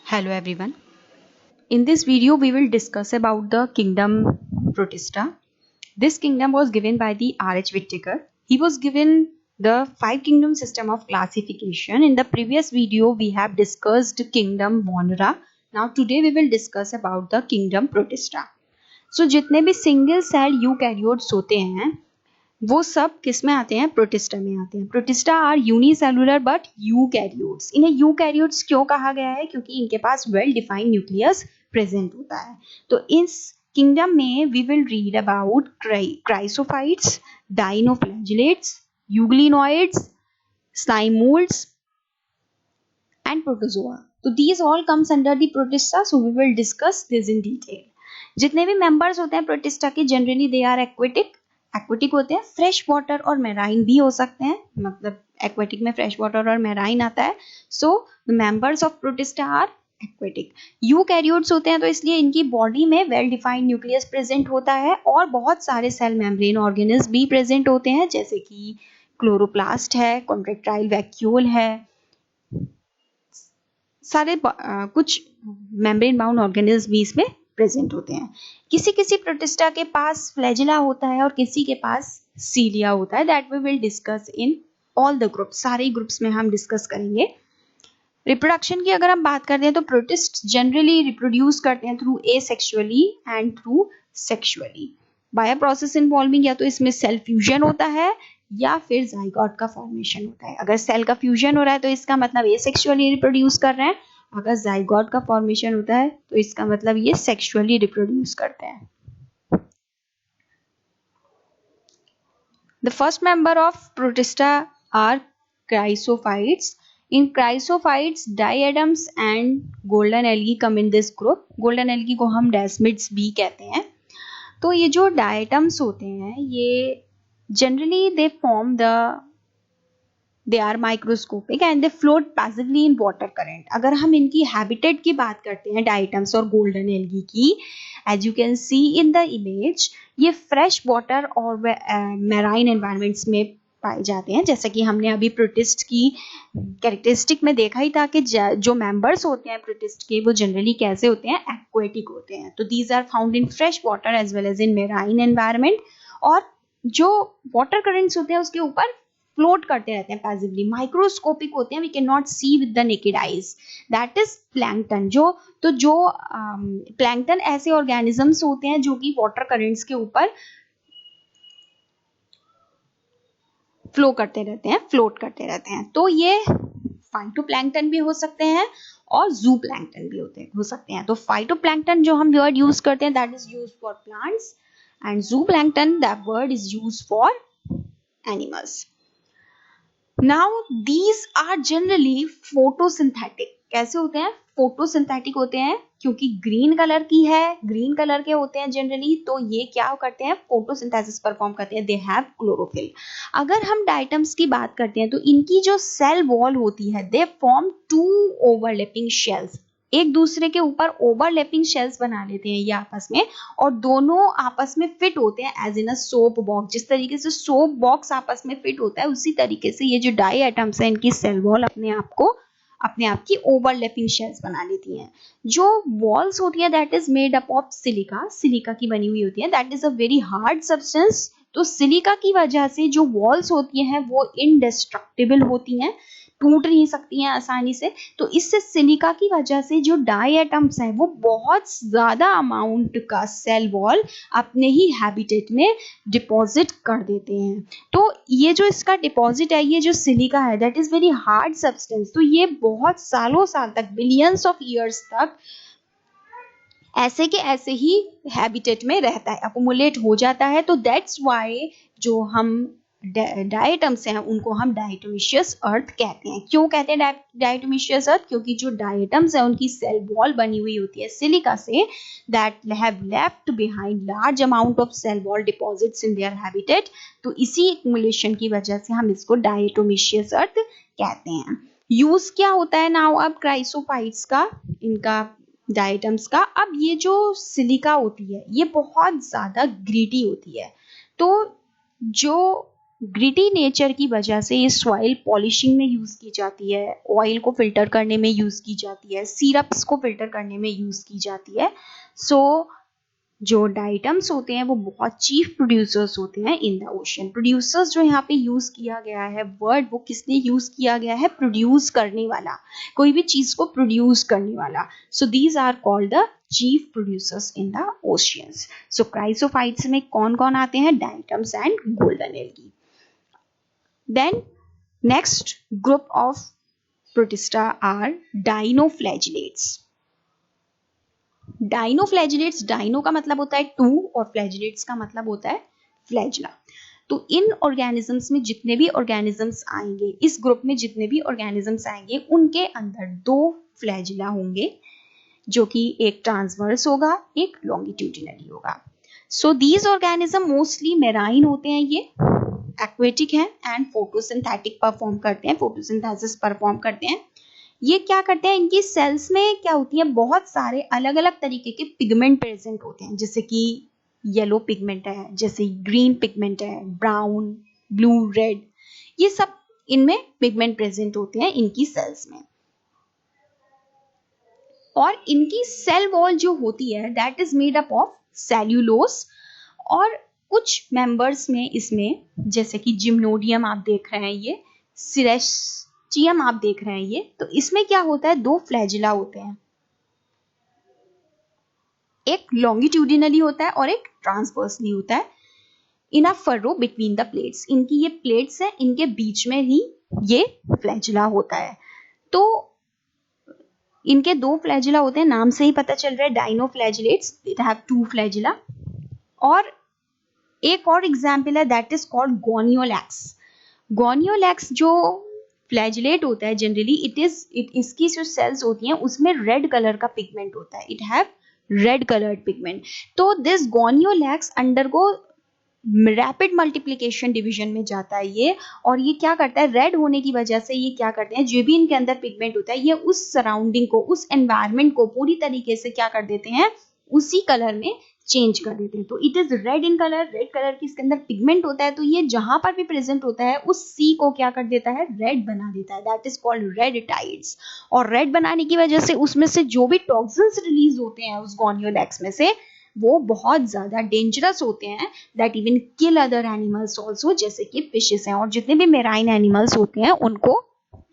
Hello everyone. In this video we will discuss about the kingdom Protista. This kingdom was given by the R.H. Whittaker. He was given the 5 kingdom system of classification. In the previous video we have discussed kingdom Vonera. Now today we will discuss about the kingdom Protista. So जितने भी single cell eukaryotes होते हैं वो सब किस में आते हैं? प्रोटिस्टा में आते हैं. Protista are unicellular but eukaryotes. इन्हें यूकैरियोट्स क्यों कहा गया है? क्योंकि इनके पास वेल डिफाइंड न्यूक्लियस प्रेजेंट होता है. तो इस किंगडम में we will read about chrysophytes, dinoflagellates, euglenoids, slime moulds and protozoa. So these all comes under the protista. So we will discuss this in detail. जितने भी members होते हैं प्रोटिस्टा के जनरली दे आर एक्वेटिक होते हैं. Fresh water और marine भी हो सकते हैं. मतलब एक्वेटिक में फ्रेश वाटर और मेराइन आता है. So the members of protista are aquatic. Eukaryotes होते हैं तो इसलिए इनकी बॉडी में वेल डिफाइंड न्यूक्लियस प्रेजेंट होता है और बहुत सारे सेल मेम्ब्रेन ऑर्गेनिल्स भी प्रेजेंट होते हैं जैसे कि क्लोरोप्लास्ट है, कॉन्ट्रैक्टाइल वैक्यूल है, सारे कुछ मेम्ब्रेन बाउंड ऑर्गेनिल्स भी इसमें प्रेजेंट होते हैं. किसी किसी प्रोटिस्टा के पास फ्लैजिला होता है और किसी के पास सीलिया होता है. That we will discuss in all the groups. सारे ग्रुप्स में हम डिस्कस करेंगे. रिप्रोडक्शन की अगर हम बात करते हैं तो प्रोटिस्ट जनरली रिप्रोड्यूस करते हैं through asexually and through sexually by a process involving या तो इसमें सेल फ्यूजन होता है या फिर जाइगोट का फॉर्मेशन होता है. अगर सेल का फ्यूजन हो रहा है तो इसका मतलब एसेक्सुअली रिप्रोड्यूस कर रहे हैं. अगर जाइगोट का फॉर्मेशन होता है तो इसका मतलब ये सेक्सुअली रिप्रोड्यूस करते हैं. The first member of protista are chrysophytes. In chrysophytes diatoms and golden algae come in this group. Golden algae को हम डेस्मिड्स भी कहते हैं. तो ये जो डाइएटम्स होते हैं ये generally they are microscopic and they float passively in water current. अगर हम इनकी habitat की बात करते हैं डाइटम्स और गोल्डन एल्गी की, as you can see in the image, ये fresh water और marine environments में पाए जाते हैं. जैसा कि हमने अभी प्रोटिस्ट की कैरेक्टरिस्टिक में देखा ही था कि जो मेंबर्स होते हैं प्रोटिस्ट के वो जनरली कैसे होते हैं? एक्वेटिक होते हैं. तो these are found in fresh water as well as in marine environment. और जो वाटर करेंट्स होते हैं उसके ऊपर फ्लोट करते रहते हैं पैसिवली. माइक्रोस्कोपिक होते हैं. We can not see with the naked eyes. That is plankton. जो प्लैंकटन ऐसे ऑर्गेनिजम्स होते हैं जो कि वाटर करेंट्स के ऊपर फ्लो करते रहते हैं, फ्लोट करते रहते हैं. तो ये फाइटोप्लैंक्टन भी हो सकते हैं और जू प्लैंक्टन भी हो सकते हैं. तो फाइटोप्लैंक्टन जो हम वर्ड यूज करते हैं that is use for plants and zooplankton, that word is used for animals. Now these are generally photosynthetic. कैसे होते हैं? फोटोसिंथेटिक होते हैं क्योंकि ग्रीन कलर की है, ग्रीन कलर के होते हैं जनरली. तो ये क्या करते हैं? फोटोसिंथेसिस परफॉर्म करते हैं. They have chlorophyll. अगर हम डाइटम्स की बात करते हैं तो इनकी जो सेल वॉल होती है दे फॉर्म 2 ओवरलैपिंग शेल्स. एक दूसरे के ऊपर ओवरलैपिंग शेल्स बना लेते हैं ये आपस में और दोनों आपस में फिट होते हैं as in a soap box. जिस तरीके से सोप बॉक्स आपस में फिट होता है उसी तरीके से ये जो डाई एटम्स है इनकी सेल वॉल अपने आप की ओवरलैपिंग शेल्स बना लेती हैं. जो वॉल्स होती है that is made up of silica. Silica की बनी हुई होती है. That is a very hard substance. तो सिलिका की वजह से जो वॉल्स होती हैं वो इनडिस्ट्रक्टिबल होती हैं, टूट नहीं सकती हैं आसानी से. तो इससे सिलिका की वजह से जो डाई एटम्स हैं वो बहुत ज्यादा अमाउंट का सेल वॉल अपने ही हैबिटेट में डिपॉजिट कर देते हैं. तो ये जो इसका डिपॉजिट है, ये जो सिलिका है that is very hard substance. तो ये बहुत सालों साल तक, बिलियंस ऑफ ईयर्स तक ऐसे के ऐसे ही हैबिटेट में रहता है, अकुमुलेट हो जाता है. तो दैट्स वाई जो हम डायटम्स हैं उनको हम डायटोमिशियस अर्थ कहते हैं. क्यों कहते हैं डायटोमिशियस अर्थ? क्योंकि जो डायटम्स है उनकी सेल वॉल बनी हुई होती है सिलिका से, that have left behind large amount of cell wall deposits in their habitat. तो इसी एक्युमुलेशन की वजह से हम इसको डायटोमिशियस अर्थ कहते हैं. यूज क्या होता है नाउ अब क्राइसोफाइट्स का, इनका डायटम्स का? अब ये जो सिलिका होती है ये बहुत ज्यादा ग्रीटी होती है. तो जो ग्रिटी नेचर की वजह से ये सॉइल पॉलिशिंग में यूज की जाती है, ऑयल को फिल्टर करने में यूज की जाती है, सिरप्स को फिल्टर करने में यूज की जाती है। सो जो डाइटम्स होते हैं वो बहुत चीफ प्रोड्यूसर्स होते हैं इन द ओशन। प्रोड्यूसर्स जो यहाँ पे यूज किया गया है वर्ड, वो किसने यूज किया गया है? प्रोड्यूस करने वाला, कोई भी चीज को प्रोड्यूस करने वाला। So these are called the chief producers in the oceans. So chrysophytes में कौन कौन आते हैं? Diatoms and golden algae. Then next group of protista are dinoflagellates. Dinoflagellates, dino का मतलब होता है टू और फ्लैजिलेट्स का मतलब होता है फ्लैजला। तो इन ऑर्गेनिजम्स में जितने भी ऑर्गेनिजम्स आएंगे, इस ग्रुप में जितने भी ऑर्गेनिजम्स आएंगे, उनके अंदर दो फ्लैजला होंगे, जो कि एक ट्रांसवर्स होगा, एक लॉन्गिट्यूडिनली होगा। So these organism mostly marine होते हैं, ये एक्वेटिक हैं एंड फोटोसिंथेटिक परफॉर्म करते हैं, फोटोसिंथेसिस परफॉर्म करते हैं। ये क्या करते हैं? इनकी सेल्स में क्या होती है? बहुत सारे अलग अलग तरीके के पिगमेंट प्रेजेंट होते हैं, जैसे कि येलो पिगमेंट है, जैसे ग्रीन पिगमेंट है, ब्राउन, ब्लू, रेड, ये सब इनमें पिगमेंट प्रेजेंट होते हैं इनकी सेल्स में। और इनकी सेल वॉल जो होती है that is made up of cellulose. और कुछ मेंबर्स में इसमें, जैसे कि जिम्नोडियम आप देख रहे हैं, ये सिरेशियम आप देख रहे हैं, ये तो इसमें क्या होता है? दो फ्लैजिला होते हैं, एक लॉन्गिट्यूडिनली होता है और एक ट्रांसवर्सली होता है। इन अ फरो बिटवीन द प्लेट्स, इनकी ये प्लेट्स हैं, इनके बीच में ही ये फ्लैजिला होता है। तो इनके दो फ्लैजिला होते हैं, नाम से ही पता चल रहा है, dinoflagellates, it have two flagella. और एक और एग्जाम्पल है दैट इज कॉल्ड गोनियोलैक्स। गोनियोलैक्स जो फ्लैजिलेट होता है जनरली, इसकी जो सेल्स होती हैं उसमें रेड कलर का पिगमेंट होता है, it have red coloured pigment. तो this gonyaulax undergo rapid multiplication division में जाता है ये, और ये क्या करता है? रेड होने की वजह से ये क्या करते हैं? जो भी इनके अंदर पिगमेंट होता है, ये उस सराउंडिंग को, उस एनवायरमेंट को पूरी तरीके से क्या कर देते हैं? उसी कलर में चेंज कर देते हैं। तो it is red in colour, red colour की इसके अंदर पिगमेंट होता है, तो ये जहां पर भी प्रेजेंट होता है उस सी को क्या कर देता है? रेड बना देता है, that is called red tides. और रेड बनाने की वजह से उसमें से जो भी टॉक्सिन्स रिलीज होते हैं उस गोनियोलैक्स में से, वो बहुत ज्यादा डेंजरस होते हैं, that even kill other animals also, जैसे कि फिशेस हैं, और जितने भी मेराइन एनिमल्स होते हैं उनको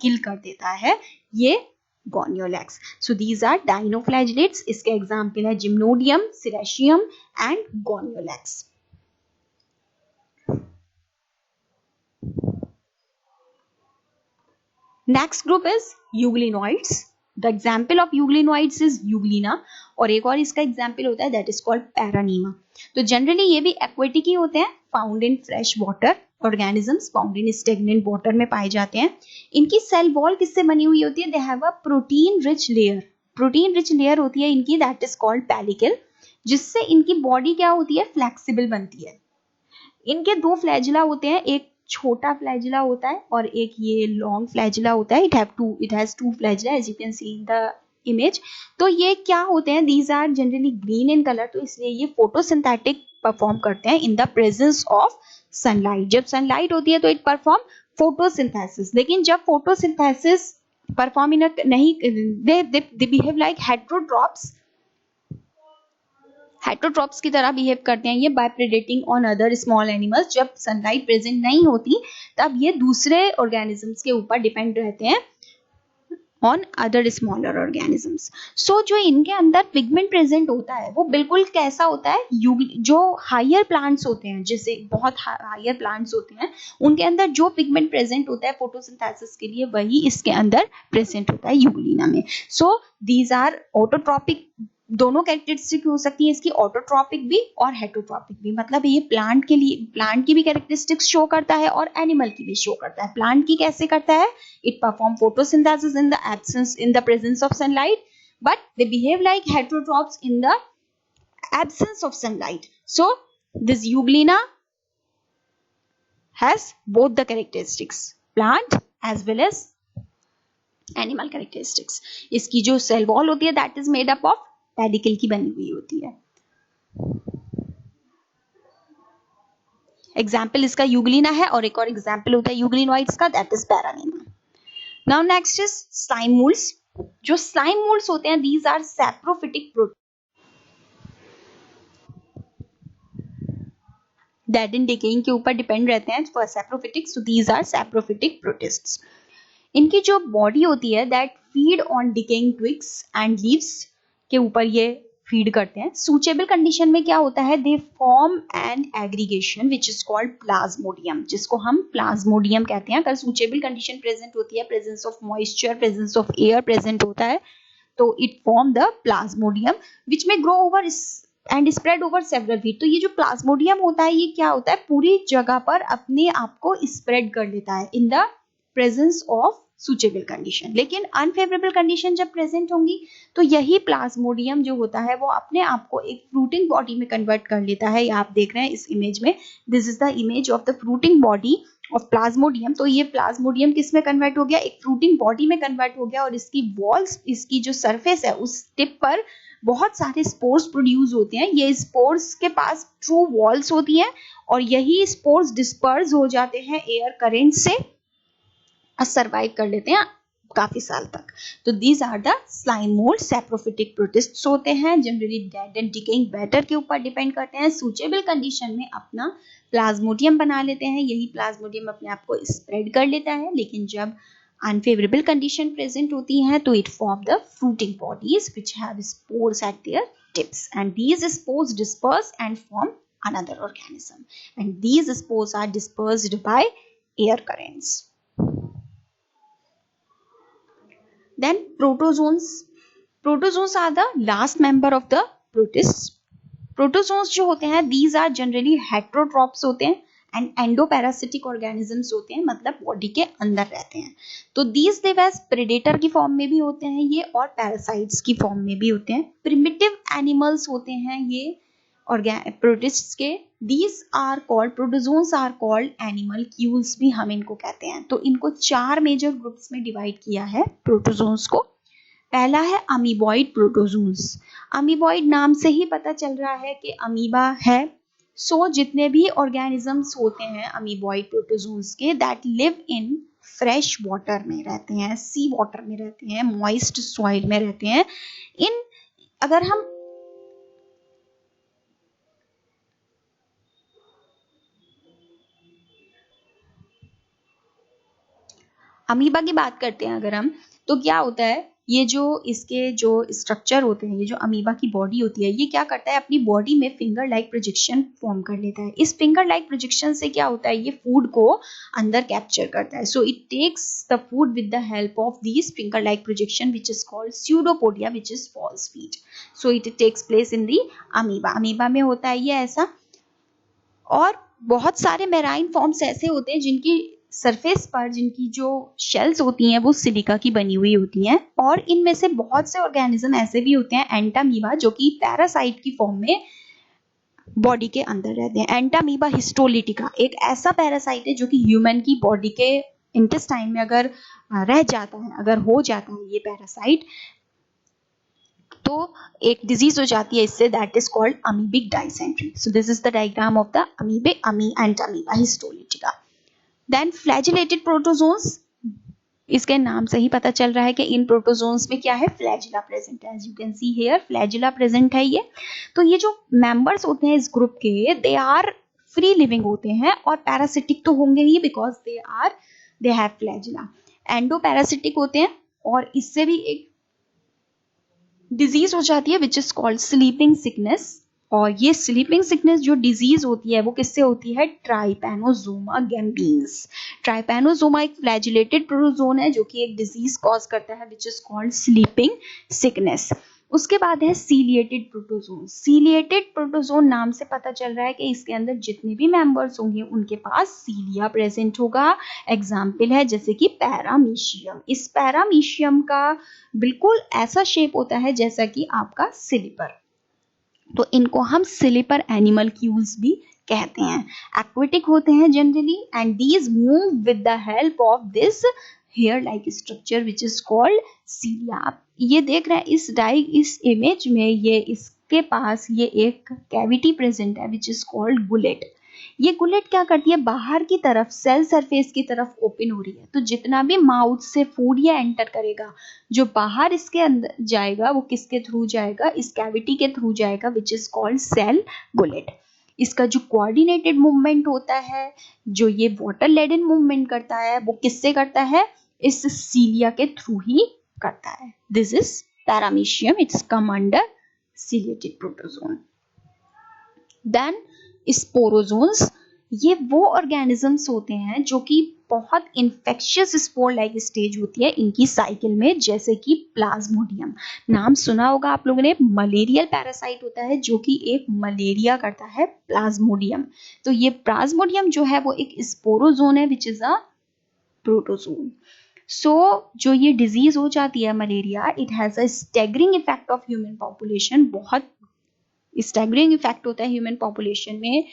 किल कर देता है ये gonyaulax. So these are dinoflagellates. इसके एग्जाम्पल है gymnodinium, ceratium and gonyaulax. Next group is euglenoids. The example of euglenoids is euglena, और एक और इसका एग्जाम्पल होता है दैट इज कॉल्ड पैरानीमा। तो जनरली ये भी एक्वेटिक ही होते हैं, found in fresh water organisms, found in stagnant water में पाए जाते हैं। इनकी सेल वॉल किससे बनी हुई होती है? They have a protein rich layer, protein rich layer होती है इनकी, दैट इज कॉल्ड पेलिकल, जिससे इनकी बॉडी क्या होती है? फ्लेक्सिबल बनती है। इनके दो फ्लैजिला होते हैं, एक छोटा फ्लैजिला होता है और एक ये लॉन्ग फ्लैजिला होता है। It has two flagella as you can see in the image. तो ये क्या होते हैं? These are generally green in colour, तो इसलिए ये फोटोसिंथेटिक परफॉर्म करते हैं in the presence of sunlight. जब सनलाइट होती है तो इट परफॉर्म फोटोसिंथेसिस, लेकिन जब फोटोसिंथेसिस परफॉर्म इन नहीं, they behave like heterotrophs, heterotrophs की तरह बिहेव करते हैं ये by predating on other small animals. जब सनलाइट प्रेजेंट नहीं होती तब ये दूसरे ऑर्गेनिजम्स के ऊपर डिपेंड रहते हैं ऑन अदर स्मॉलर ऑर्गेनिजम्स। सो जो इनके अंदर पिगमेंट प्रेजेंट होता है वो बिल्कुल कैसा होता है? जो हायर प्लांट्स होते हैं, जैसे बहुत हायर प्लांट्स होते हैं, उनके अंदर जो पिगमेंट प्रेजेंट होता है फोटोसिंथेसिस के लिए, वही इसके अंदर प्रेजेंट होता है यूग्लिना में। सो दीज आर ऑटोट्रॉपिक, दोनों कैरेक्टरिस्टिक हो सकती है इसकी, ऑटोट्रॉपिक भी और हेटरोट्रॉपिक भी। मतलब ये प्लांट के लिए, प्लांट की भी कैरेक्टरिस्टिक्स शो करता है और एनिमल की भी शो करता है। प्लांट की कैसे करता है? It perform photosynthesis in the absence, in the presence of sunlight, but they behave like heterotrophs in the absence of sunlight. So this Euglena has both the characteristics, plant as well as animal characteristics. इसकी जो cell wall होती है that is made up of pedicle की बनी हुई होती है। Example इसका यूग्लिना है और एक और एग्जाम्पल होता है यूग्लिनोइड्स का, that is paranema. Now next is slime moulds. जो स्लाइम मोल्ड्स होते हैं these are saprophytic protist that in decaying के ऊपर डिपेंड रहते हैं for saprophytic. So these are saprophytic protists. इनकी जो बॉडी होती है that feed on decaying twigs and leaves के ऊपर ये फीड करते हैं. सूचेबल कंडीशन में क्या होता है, they form an aggregation which is called plasmodium, जिसको हम प्लाज्मोडियम कहते हैं. अगर सूचेबल कंडीशन प्रेजेंट होती है, presence of moisture, presence of air present होता है, तो इट फॉर्म द प्लाज्मोडियम विच में grow over and spread over several feet. तो ये जो प्लाज्मोडियम होता है ये क्या होता है, पूरी जगह पर अपने आप को स्प्रेड कर लेता है in the presence of suitable condition. लेकिन अनफेवरेबल कंडीशन जब प्रेजेंट होंगी तो यही प्लाज्मोडियम जो होता है वो अपने आप को एक फ्रूटिंग बॉडी में कन्वर्ट कर लेता है. आप देख रहे हैं इस इमेज में, this is the image of the fruiting body of Plasmodium. तो ये प्लाज्मोडियम किस में कन्वर्ट हो गया, एक फ्रूटिंग बॉडी में कन्वर्ट हो गया. और इसकी वॉल्स, इसकी जो सरफेस है उस टिप पर बहुत सारे स्पोर्स प्रोड्यूस होते हैं. ये स्पोर्स के पास ट्रू वॉल्स होती हैं और यही स्पोर्स डिस्पर्स हो जाते हैं एयर करेंट से और सर्वाइव कर लेते हैं काफी साल तक. तो these are the slime mould. Saprophytic protists होते हैं, generally dead and decaying matter के ऊपर डिपेंड करते हैं. सूचेबल कंडीशन में अपना प्लाज्मोडियम बना लेते हैं, यही प्लाज्मोडियम अपने आप को स्प्रेड कर लेता है. लेकिन जब अनफेवरेबल कंडीशन प्रेजेंट होती हैं तो it form the fruiting bodies which have spores eight there tips and these spores disperse and form another organism and these spores are dispersed by air currents. Then protozoans. Protozoans are the last member of the protists. Protozoans जो होते हैं these are generally heterotrophs होते हैं and एंडोपैरासिटिक organisms होते हैं, मतलब body के अंदर रहते हैं. तो दीज लिव एज प्रेडेटर की फॉर्म में भी होते हैं ये और पैरासाइट्स की फॉर्म में भी होते हैं. प्रिमिटिव एनिमल्स होते हैं ये प्रोटिस्ट्स के. These are called, protozoans are called animalcules भी हम इनको कहते हैं. तो इनको 4 मेजर ग्रुप्स में डिवाइड किया है प्रोटोजोन्स को. पहला है अमीबॉइड प्रोटोजोन्स. अमीबॉइड नाम से ही पता चल रहा है कि अमीबा है. सो जितने भी ऑर्गेनिजम्स होते हैं अमीबॉइड प्रोटोजोन्स के that live in fresh water में रहते हैं, सी वाटर में रहते हैं, मॉइस्ट सॉइल में रहते हैं. इन अगर हम अमीबा की बात करते हैं अगर हम, तो क्या होता है, ये जो इसके जो स्ट्रक्चर होते हैं, ये जो अमीबा की बॉडी होती है, ये क्या करता है, अपनी बॉडी में फिंगर लाइक प्रोजेक्शन फॉर्म कर लेता है. इस फिंगर लाइक प्रोजेक्शन से क्या होता है, ये फूड को अंदर कैप्चर करता है. So it takes the food with the help of this finger like projection which is called pseudopodia which is false feet. So it takes place in the amoeba. Amoeba में होता है ये ऐसा. और बहुत सारे मेराइन फॉर्म्स ऐसे होते हैं जिनकी सरफेस पर, जिनकी जो शेल्स होती हैं वो सिलिका की बनी हुई होती हैं. और इनमें से बहुत से ऑर्गेनिज्म ऐसे भी होते हैं एंटामीबा जो कि पैरासाइट की फॉर्म में बॉडी के अंदर रहते हैं. एंटामीबा हिस्टोलिटिका एक ऐसा पैरासाइट है जो कि ह्यूमन की बॉडी के इंटेस्टाइन में अगर रह जाता है, अगर हो जाता है ये पैरासाइट, तो एक डिजीज हो जाती है इससे, that is called amoebic dysentery. So this is the diagram of the amoebic entamoeba histolytica. Then flagellated protozoans. इसके नाम से ही पता चल रहा है कि इन प्रोटोजोन्स में क्या है, फ्लैजिला प्रेजेंट है. As you can see here flagella present है ये. तो ये जो मेंबर्स होते हैं इस ग्रुप के, दे आर फ्री लिविंग होते हैं और पैरासिटिक तो होंगे ही because they have flagella. Endoparasitic होते हैं और इससे भी एक डिजीज हो जाती है विच इज कॉल्ड स्लीपिंग सिकनेस. और ये स्लीपिंग सिकनेस जो डिजीज होती है वो किससे होती है, ट्राइपैनोसोमा गैम्बीन्स. ट्राइपैनोसोमा एक फ्लैजिलेटेड प्रोटोजोन है जो कि एक डिजीज कॉज करता है विच इज कॉल्ड स्लीपिंग सिकनेस. उसके बाद है सीलिएटेड प्रोटोजोन. सीलिएटेड प्रोटोजोन नाम से पता चल रहा है कि इसके अंदर जितने भी मेंबर्स होंगे उनके पास सीलिया प्रेजेंट होगा. एग्जाम्पल है जैसे कि पैरामीशियम. इस पैरामीशियम का बिल्कुल ऐसा शेप होता है जैसा कि आपका स्लीपर. तो इनको हम स्लीपर एनिमल क्यूल्स भी कहते हैं. एक्वेटिक होते हैं generally and these move with the help of this hair like structure which is called cilia. आप ये देख रहे हैं इस इमेज में, ये इसके पास ये एक कैविटी प्रेजेंट है विच इज कॉल्ड गुलेट. ये गुलेट क्या करती है, बाहर की तरफ सेल सरफेस की तरफ ओपन हो रही है, तो जितना भी माउथ से फूड ये एंटर करेगा, जो बाहर इसके अंदर जाएगा वो किसके थ्रू जाएगा, इस कैविटी के थ्रू जाएगा, which is called cell gullet. इसका जो कोऑर्डिनेटेड मूवमेंट होता है, जो ये वाटर लेडन मूवमेंट करता है, वो किससे करता है, इस सीलिया के थ्रू ही करता है। This is paramecium, it's come under ciliated protozoan. Then sporozoans, ये वो ऑर्गेनिजम्स होते हैं जो कि बहुत इन्फेक्शियस स्पोर लाइक स्टेज होती है इनकी साइकिल में, जैसे कि प्लाज्मोडियम, नाम सुना होगा आप लोगों ने, मलेरियल पैरासाइट होता है जो कि एक मलेरिया करता है, प्लाज्मोडियम। तो ये प्लाज्मोडियम जो है वो एक स्पोरोजोन है विच इज अ प्रोटोजोन। सो जो ये डिजीज हो जाती है malaria, it has a staggering effect of human population, बहुत स्टैगरिंग इफेक्ट होता है ह्यूमन पॉपुलेशन में।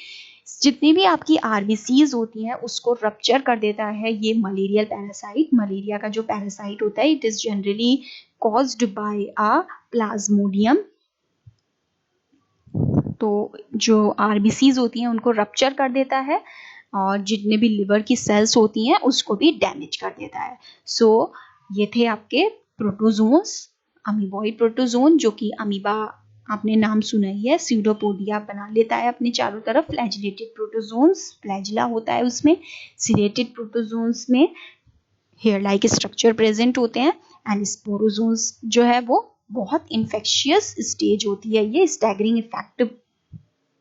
जितनी भी आपकी आरबीसीज होती हैं उसको रप्चर कर देता है ये मलेरियल पैरासाइट। मलेरिया का जो पैरासाइट होता है, it is generally caused by a Plasmodium. तो जो आरबीसीज होती हैं उनको रप्चर कर देता है, और जितने भी लिवर की सेल्स होती हैं उसको भी डैमेज कर देता है। सो ये थे आपके प्रोटोजोन्स, अमीबॉइड प्रोटोजोन, जो कि अमीबा आपने नाम सुना ही है, स्यूडोपोडिया बना लेता है अपने चारों तरफ। फ्लैजिलेटेड प्रोटोजोन्स, फ्लैजिला होता है उसमें। सीलेटेड प्रोटोजोन्स में हेयर लाइक स्ट्रक्चर प्रेजेंट होते हैं। एंड स्पोरोजोन्स जो है वो बहुत इन्फेक्शियस स्टेज होती है, ये स्टैगरिंग इफेक्ट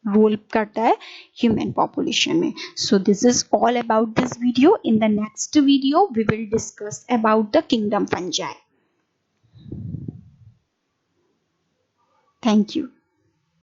रोल करता है ह्यूमन पॉपुलेशन में। So this is all about this video. In the next video we will discuss about the kingdom fungi. Thank you.